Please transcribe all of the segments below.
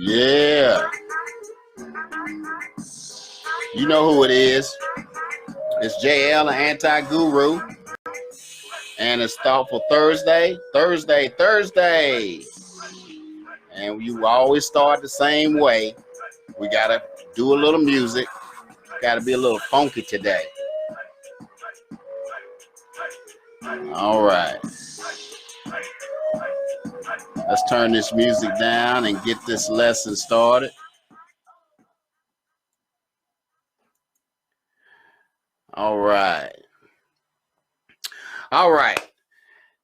Yeah. You know who it is. It's JL, the Anti-Guru. And it's Thoughtful Thursday. And you always start the same way. We got to do a little music. Got to be a little funky today. All right. Let's turn this music down and get this lesson started. All right.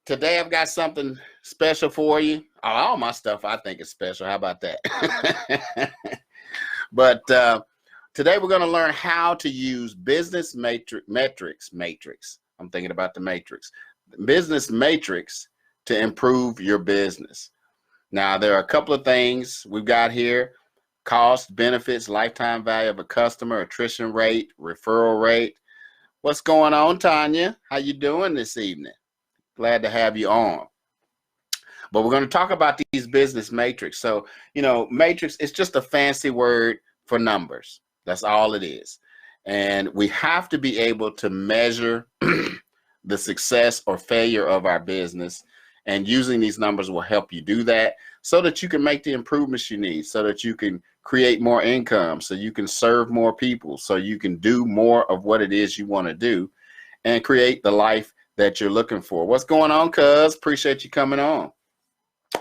Today I've got something special for you. All my stuff I think is special. How about that? But today we're going to learn how to use business metrics. I'm thinking about the matrix. Business matrix to improve your business. Now, there are a couple of things we've got here. Cost, benefits, lifetime value of a customer, attrition rate, referral rate. What's going on, Tanya? How you doing this evening? Glad to have you on. But we're going to talk about these business matrix. So, matrix is just a fancy word for numbers. That's all it is. And we have to be able to measure the success or failure of our business. And using these numbers will help you do that so that you can make the improvements you need, so that you can create more income, so you can serve more people, so you can do more of what it is you want to do and create the life that you're looking for. What's going on, cuz? Appreciate you coming on.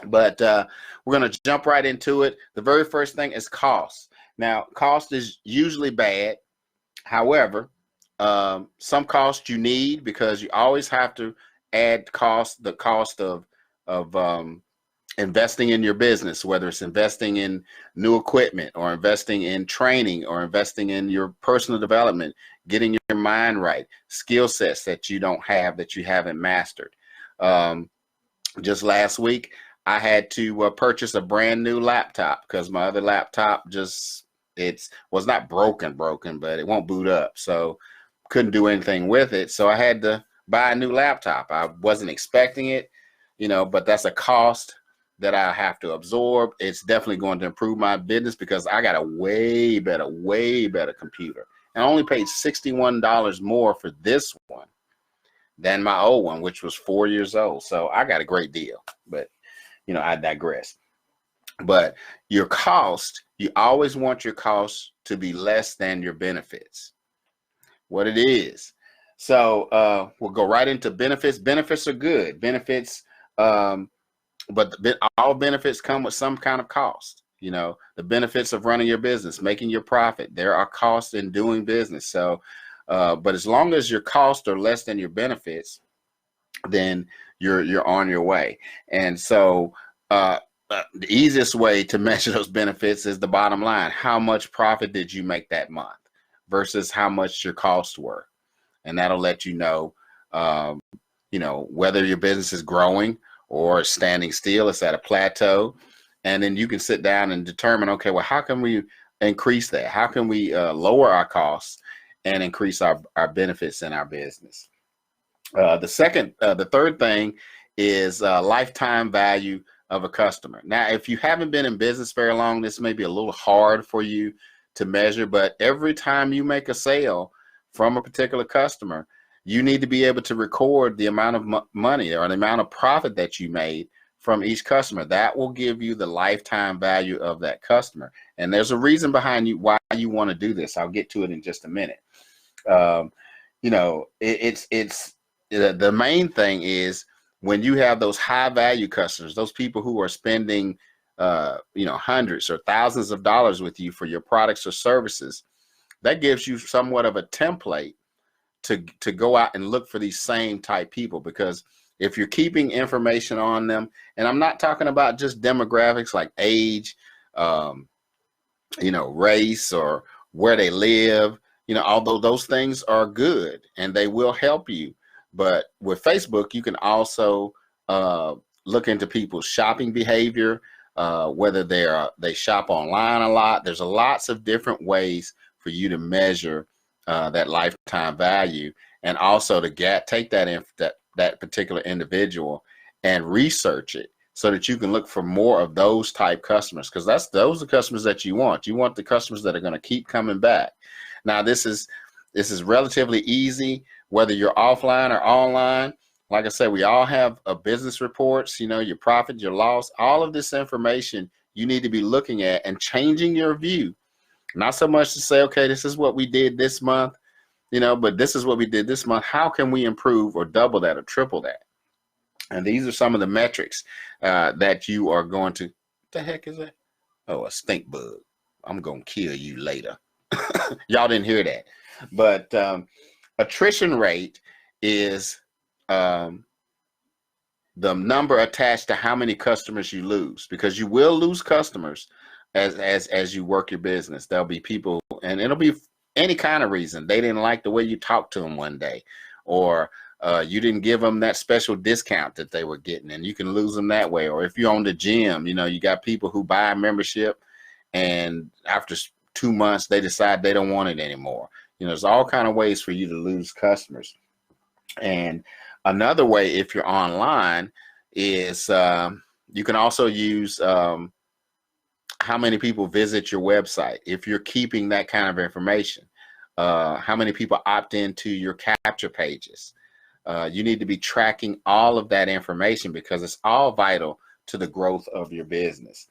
But we're going to jump right into it. The very first thing is cost. Now, cost is usually bad. However, some costs you need because you always have to add the cost of investing in your business, whether it's investing in new equipment or investing in training or investing in your personal development, getting your mind right, skill sets that you don't have, that you haven't mastered. Just last week, I had to purchase a brand new laptop because my other laptop was not broken, but it won't boot up. So couldn't do anything with it. So I had to buy a new laptop. I wasn't expecting it, but that's a cost that I have to absorb. It's definitely going to improve my business because I got a way better computer. And I only paid $61 more for this one than my old one, which was 4 years old. So I got a great deal, but I digress. But your cost, you always want your cost to be less than your benefits, what it is. So we'll go right into benefits. Benefits are good. Benefits, but all benefits come with some kind of cost. The benefits of running your business, making your profit. There are costs in doing business. So, but as long as your costs are less than your benefits, then you're on your way. And so the easiest way to measure those benefits is the bottom line. How much profit did you make that month versus how much your costs were? And that'll let you know, whether your business is growing or standing still, it's at a plateau. And then you can sit down and determine, okay, well, how can we increase that? How can we lower our costs and increase our benefits in our business? The third thing is lifetime value of a customer. Now, if you haven't been in business very long, this may be a little hard for you to measure, but every time you make a sale from a particular customer, you need to be able to record the amount of money or the amount of profit that you made from each customer. That will give you the lifetime value of that customer. And there's a reason behind why you want to do this. I'll get to it in just a minute. The main thing is when you have those high value customers, those people who are spending hundreds or thousands of dollars with you for your products or services, that gives you somewhat of a template to go out and look for these same type people. Because if you're keeping information on them, and I'm not talking about just demographics like age, race or where they live, although those things are good and they will help you. But with Facebook, you can also look into people's shopping behavior, whether they shop online a lot. There's lots of different ways for you to measure that lifetime value, and also to take that particular individual and research it so that you can look for more of those type customers, because those are customers that you want. You want the customers that are going to keep coming back. Now, this is relatively easy, whether you're offline or online. Like I said, we all have business reports, you know, your profit, your loss, all of this information you need to be looking at and changing your view. Not so much to say, okay, this is what we did this month, you know, but this is what we did this month. How can we improve or double that or triple that? And these are some of the metrics that you are going to. What the heck is that? Oh, a stink bug. I'm going to kill you later. Y'all didn't hear that. But attrition rate is the number attached to how many customers you lose, because you will lose customers as you work your business. There'll be people, and it'll be any kind of reason. They didn't like the way you talked to them one day, or you didn't give them that special discount that they were getting, and you can lose them that way. Or if you own the gym, you know, you got people who buy a membership, and after 2 months they decide they don't want it anymore. You know, there's all kind of ways for you to lose customers. And another way, if you're online, is you can also use how many people visit your website. If you're keeping that kind of information, how many people opt into your capture pages. You need to be tracking all of that information, because it's all vital to the growth of your business.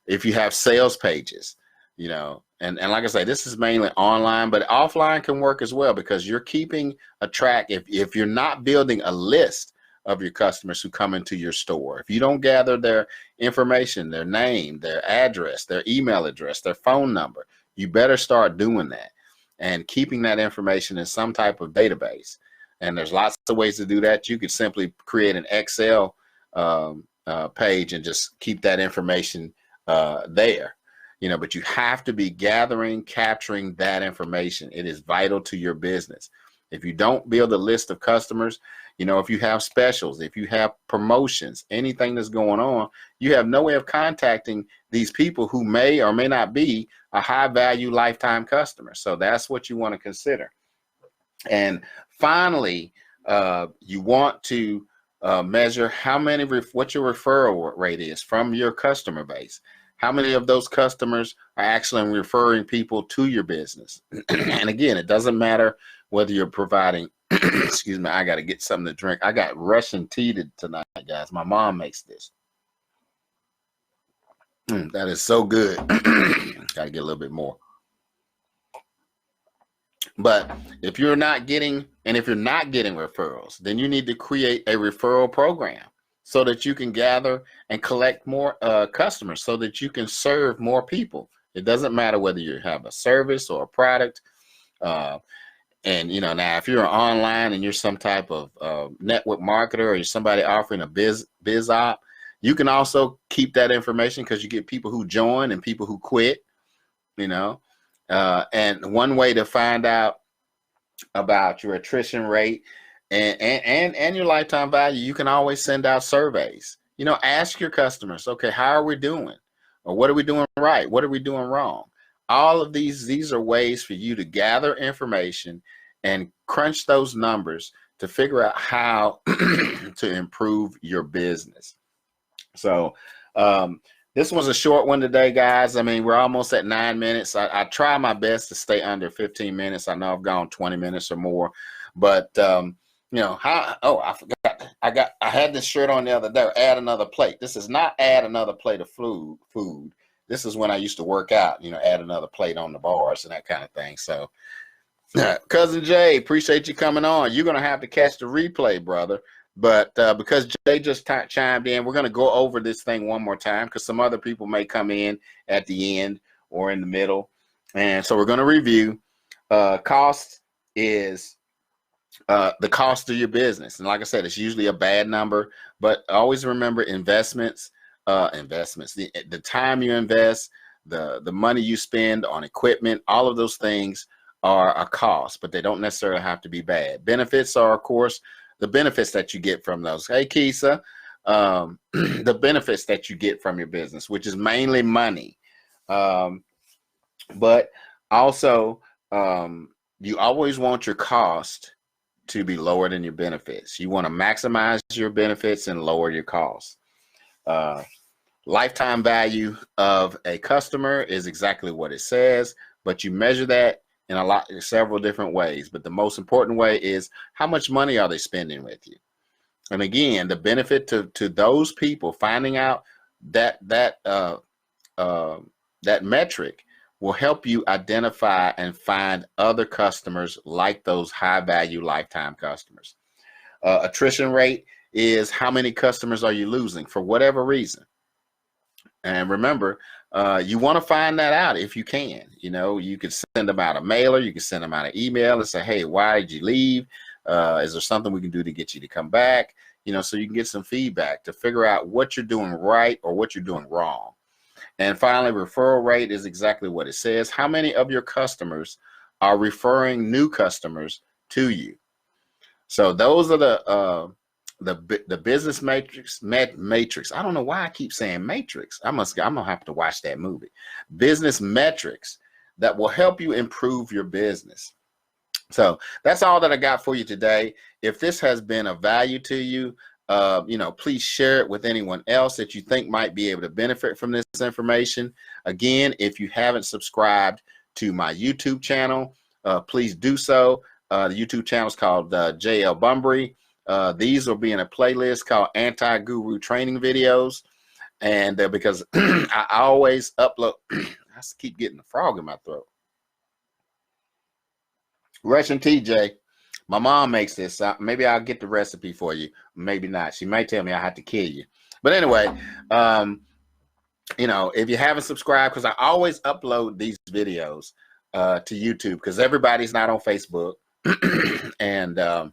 If you have sales pages, you know, and like I say, this is mainly online, but offline can work as well, because you're keeping a track. If you're not building a list of your customers who come into your store, if you don't gather their information, their name, their address, their email address, their phone number, you better start doing that and keeping that information in some type of database. And there's lots of ways to do that. You could simply create an Excel page and just keep that information there. You know, but you have to be gathering, capturing that information. It is vital to your business. If you don't build a list of customers, you know, if you have specials, if you have promotions, anything that's going on, you have no way of contacting these people who may or may not be a high value lifetime customer. So that's what you want to consider. And finally, you want to measure what your referral rate is from your customer base. How many of those customers are actually referring people to your business? And again, it doesn't matter whether you're providing, excuse me, I got to get something to drink. I got Russian tea tonight, guys. My mom makes this. That is so good. Got to get a little bit more. But if you're not getting referrals, then you need to create a referral program so that you can gather and collect more customers, so that you can serve more people. It doesn't matter whether you have a service or a product. And, you know, now if you're online and you're some type of network marketer, or you're somebody offering a biz op, you can also keep that information, because you get people who join and people who quit, you know. And one way to find out about your attrition rate and your lifetime value, you can always send out surveys. You know, ask your customers, okay, how are we doing? Or what are we doing right? What are we doing wrong? All of these are ways for you to gather information and crunch those numbers to figure out how to improve your business. So this was a short one today, guys. I mean, we're almost at 9 minutes. I try my best to stay under 15 minutes. I know I've gone 20 minutes or more, but you know, I forgot. I had this shirt on the other day. Add another plate. This is not add another plate of food. This is when I used to work out. You know, add another plate on the bars and that kind of thing. So, Cousin Jay, appreciate you coming on. You're gonna have to catch the replay, brother. But because Jay just chimed in, we're going to go over this thing one more time, because some other people may come in at the end or in the middle. And so we're going to review. Cost is the cost of your business. And like I said, it's usually a bad number, but always remember investments, the time you invest, the money you spend on equipment, all of those things are a cost, but they don't necessarily have to be bad. Benefits are, of course, the benefits that you get from those. Hey, Kisa, the benefits that you get from your business, which is mainly money. But also, you always want your cost to be lower than your benefits. You want to maximize your benefits and lower your costs. Lifetime value of a customer is exactly what it says, but you measure that in several different ways. But the most important way is how much money are they spending with you? And again, the benefit to those people finding out that metric will help you identify and find other customers like those high value lifetime customers. Attrition rate is how many customers are you losing for whatever reason. And remember, you want to find that out if you can. You know, you could send them out a mailer, you can send them out an email and say, hey, why did you leave? Is there something we can do to get you to come back? You know, so you can get some feedback to figure out what you're doing right or what you're doing wrong. And finally, referral rate is exactly what it says. How many of your customers are referring new customers to you? So those are the business matrix. I don't know why I keep saying matrix. I'm gonna have to watch that movie. Business metrics that will help you improve your business. So that's all that I got for you today. If this has been of value to you, you know, please share it with anyone else that you think might be able to benefit from this information. Again, if you haven't subscribed to my YouTube channel, please do so. The YouTube channel is called JL Bumbrey. These will be in a playlist called Anti-Guru Training Videos. And because I always upload, I keep getting a frog in my throat. Russian TJ, my mom makes this. Maybe I'll get the recipe for you. Maybe not. She might tell me I have to kill you. But anyway, you know, if you haven't subscribed, because I always upload these videos to YouTube because everybody's not on Facebook. And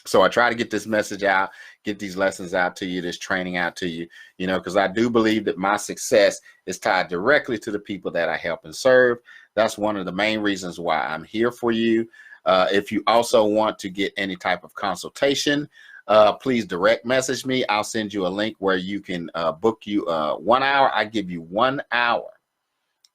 so I try to get this message out, get these lessons out to you, this training out to you, you know, because I do believe that my success is tied directly to the people that I help and serve. That's one of the main reasons why I'm here for you. If you also want to get any type of consultation, please direct message me. I'll send you a link where you can book you 1 hour. I give you 1 hour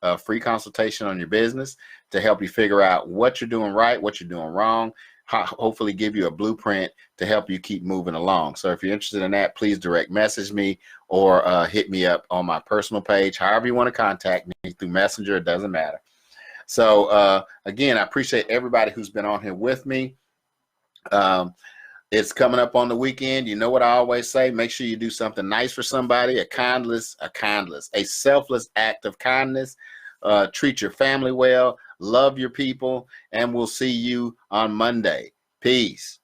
of free consultation on your business to help you figure out what you're doing right, what you're doing wrong, hopefully give you a blueprint to help you keep moving along. So if you're interested in that, please direct message me or hit me up on my personal page, however you want to contact me, through Messenger, it doesn't matter. So again, I appreciate everybody who's been on here with me. It's coming up on the weekend. You know what I always say, make sure you do something nice for somebody, a selfless act of kindness. Treat your family well, love your people, and we'll see you on Monday. Peace.